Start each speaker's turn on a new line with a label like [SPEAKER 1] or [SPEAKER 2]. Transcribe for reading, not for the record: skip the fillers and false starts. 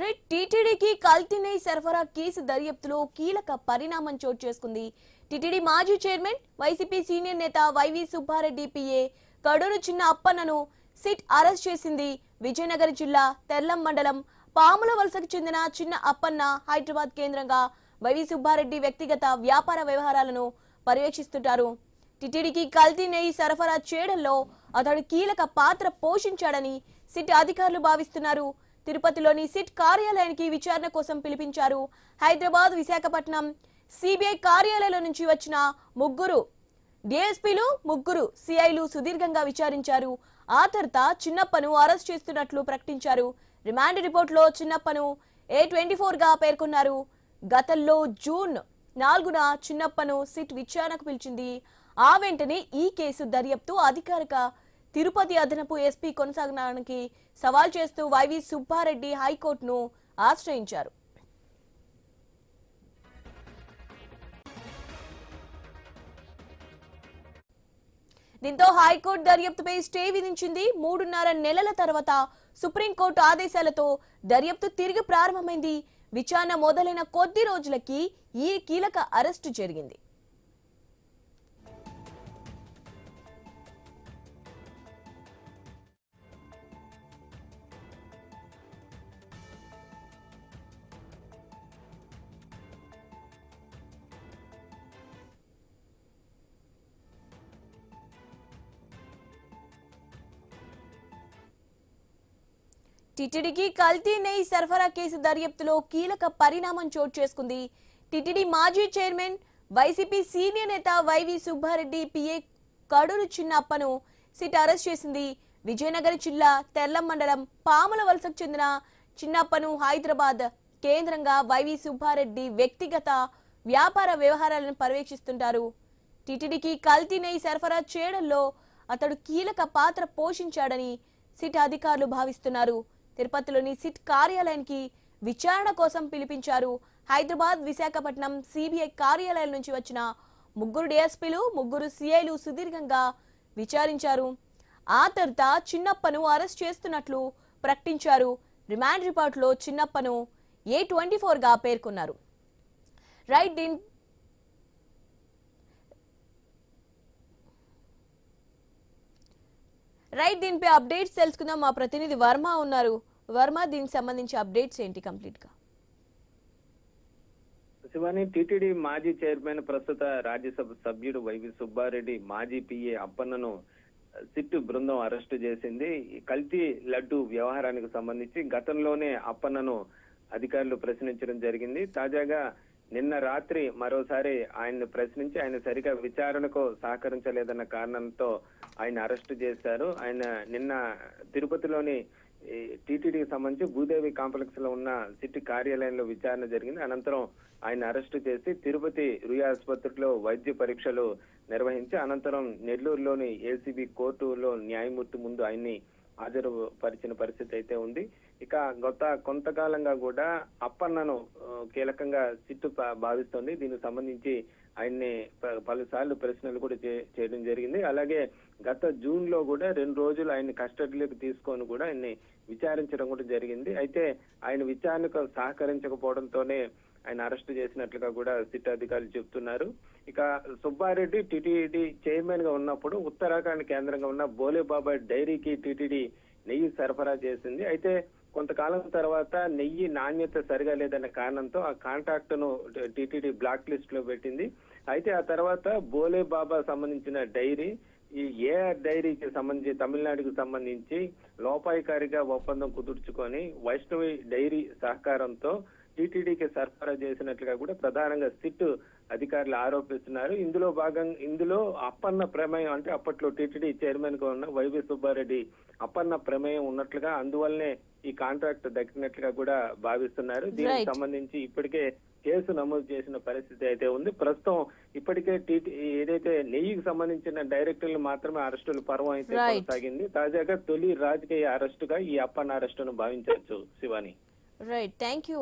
[SPEAKER 1] Right టీటీడీకి కల్తీ నెయ్యి సరఫరా కేసు దర్యాప్తులో కీలక పరిణామం చోటు చేసుకుంది. టీటీడీ మాజీ చైర్మన్ వైసీపీ సీనియర్ నేత వైవి సుబ్బారెడ్డి పిఏ కడూరు చిన్న అప్పన్నను సిట్ అరెస్ట్ చేసింది. విజయనగరం జిల్లా తెర్లం మండలం పాముల వలసకు చెందిన చిన్న అప్పన్న హైదరాబాద్ కేంద్రంగా వైవి సుబ్బారెడ్డి వ్యక్తిగత వ్యాపార వ్యవహారాలను పర్యవేక్షిస్తుంటారు. టీటీడీకి కల్తీ నెయ్యి సరఫరా చేయడంలో అతడు కీలక పాత్ర పోషించాడని సిట్ అధికారులు భావిస్తున్నారు. తిరుపతిలోని సిట్ కార్యాలయానికి విచారణ కోసం పిలిపించారు. హైదరాబాద్, విశాఖపట్నం సిబిఐ కార్యాలయాల నుంచి వచ్చిన ముగ్గురు డిఎస్పీలు, ముగ్గురు సిఐలు సుదీర్ఘంగా విచారించారు. ఆ తర్వాత చిన్నప్పను అరెస్ట్ చేస్తున్నట్లు ప్రకటించారు. రిమాండ్ రిపోర్టులో చిన్నప్పను A24 గా పేర్కొన్నారు. గతంలో జూన్ 4న చిన్నప్పను సిట్ విచారణకు పిలిచింది. ఆ వెంటనే ఈ కేసు దర్యాప్తు అధికారిక తిరుపతి అదనపు ఎస్పీ కొనసాగడానికి సవాల్ చేస్తూ వైవి సుబ్బారెడ్డి హైకోర్టును ఆశ్రయించారు. దీంతో హైకోర్టు దర్యాప్తుపై స్టే విధించింది. 3.5 నెలల తర్వాత సుప్రీంకోర్టు ఆదేశాలతో దర్యాప్తు తిరిగి ప్రారంభమైంది. విచారణ మొదలైన కొద్ది రోజులకి ఈ కీలక అరెస్టు జరిగింది. టీటీడీకి కల్తీ నెయ్యి సరఫరా కేసు దర్యాప్తులో కీలక పరిణామం చోటు చేసుకుంది. టీటీడీ మాజీ చైర్మన్ వైసీపీ సీనియర్ నేత వైవి సుబ్బారెడ్డి పిఏ కడూరు చిన్న అప్పను సిట్ అరెస్ట్ చేసింది. విజయనగరం జిల్లా తెర్లం మండలం పాముల వలసకు చెందిన చిన్నప్పను హైదరాబాద్ కేంద్రంగా వైవి సుబ్బారెడ్డి వ్యక్తిగత వ్యాపార వ్యవహారాలను పర్యవేక్షిస్తుంటారు. టీటీడీకి కల్తీ నెయ్యి సరఫరా చేయడంలో అతడు కీలక పాత్ర పోషించాడని సిట్ అధికారులు భావిస్తున్నారు. తిరుపతిలోని సిట్ కార్యాలయానికి విచారణ కోసం పిలిపించారు. హైదరాబాద్, విశాఖపట్నం సిబిఐ కార్యాలయాల నుంచి వచ్చిన ముగ్గురు డిఎస్పీలు, ముగ్గురు సిఐలు సుదీర్ఘంగా విచారించారు. ఆ తర్వాత చిన్నప్పను అరెస్ట్ చేస్తున్నట్లు ప్రకటించారు. రిమాండ్ రిపోర్టులో చిన్నప్పను A24 గా పేర్కొన్నారు. రైట్ దీనిపై అప్డేట్స్ తెలుసుకుందాం. మా ప్రతినిధి వర్మ ఉన్నారు. వర్మ, దీనికి సంబంధించి అప్డేట్స్ ఏంటి కంప్లీట్ గా?
[SPEAKER 2] శివాని, టీటీడీ మాజీ చైర్మన్, ప్రస్తుత రాజ్యసభ సభ్యుడు వైవి సుబ్బారెడ్డి మాజీ పిఏ అప్పన్నను సిట్ బృందం అరెస్టు చేసింది. కల్తీ లడ్డు వ్యవహారానికి సంబంధించి గతంలోనే అప్పన్నను అధికారులు ప్రశ్నించడం జరిగింది. తాజాగా నిన్న రాత్రి మరోసారి ఆయన్ని ప్రశ్నించి ఆయన సరిగా విచారణకు సహకరించలేదన్న కారణంతో ఆయన అరెస్టు చేశారు. ఆయన నిన్న తిరుపతిలోని టీటీడీకి సంబంధించి భూదేవి కాంప్లెక్స్ లో ఉన్న సిటీ కార్యాలయంలో విచారణ జరిగింది. అనంతరం ఆయన అరెస్టు చేసి తిరుపతి రుయా ఆసుపత్రిలో వైద్య పరీక్షలు నిర్వహించి అనంతరం నెల్లూరులోని ఏసీబీ కోర్టులో న్యాయమూర్తి ముందు ఆయన్ని హాజరుపరిచిన పరిస్థితి అయితే ఉంది. ఇక కొంతకాలంగా కూడా అప్పన్నను కీలకంగా సిట్టు భావిస్తోంది. దీనికి సంబంధించి ఆయన్ని పలుసార్లు ప్రశ్నలు కూడా చేయడం జరిగింది. అలాగే గత జూన్ లో కూడా 2 రోజులు ఆయన్ని కస్టడీలోకి తీసుకొని కూడా ఆయన్ని విచారించడం కూడా జరిగింది. అయితే ఆయన విచారణకు సహకరించకపోవడంతోనే ఆయన అరెస్టు చేసినట్లుగా కూడా సిట్ అధికారులు చెబుతున్నారు. ఇక సుబ్బారెడ్డి టీటీడీ చైర్మన్ గా ఉన్నప్పుడు ఉత్తరాఖండ్ కేంద్రంగా ఉన్న బోలేబాబా డైరీకి టీటీడీ నెయ్యి సరఫరా చేసింది. అయితే కొంతకాలం తర్వాత నెయ్యి నాణ్యత సరిగా లేదన్న కారణంతో ఆ కాంట్రాక్ట్ ను టీటీడీ బ్లాక్ లిస్ట్ లో పెట్టింది. అయితే ఆ తర్వాత బోలే బాబా సంబంధించిన డైరీ, ఈ ఏఆర్ డైరీకి సంబంధించి తమిళనాడుకు సంబంధించి లోపాయికారిగా ఒప్పందం కుదుర్చుకొని వైష్ణవి డైరీ సహకారంతో టీటీడీకి సరఫరా చేసినట్లుగా కూడా ప్రధానంగా సిట్ అధికారులు ఆరోపిస్తున్నారు. ఇందులో అప్పన్న ప్రమేయం, అంటే అప్పట్లో టీటీడీ చైర్మన్ గా ఉన్న వైవి సుబ్బారెడ్డి అప్పన్న ప్రమేయం ఉన్నట్లుగా, అందువల్లనే ఈ కాంట్రాక్ట్ దక్కినట్లుగా కూడా భావిస్తున్నారు. దీనికి సంబంధించి ఇప్పటికే కేసు నమోదు చేసిన పరిస్థితి అయితే ఉంది. ప్రస్తుతం ఇప్పటికే ఏదైతే నెయ్యికి సంబంధించిన డైరెక్టర్లు మాత్రమే అరెస్టుల పర్వం అయితే కొనసాగింది. తాజాగా తొలి రాజకీయ అరెస్టుగా ఈ అప్పన్న అరెస్టును భావించవచ్చు. శివాని.
[SPEAKER 1] Right, thank you.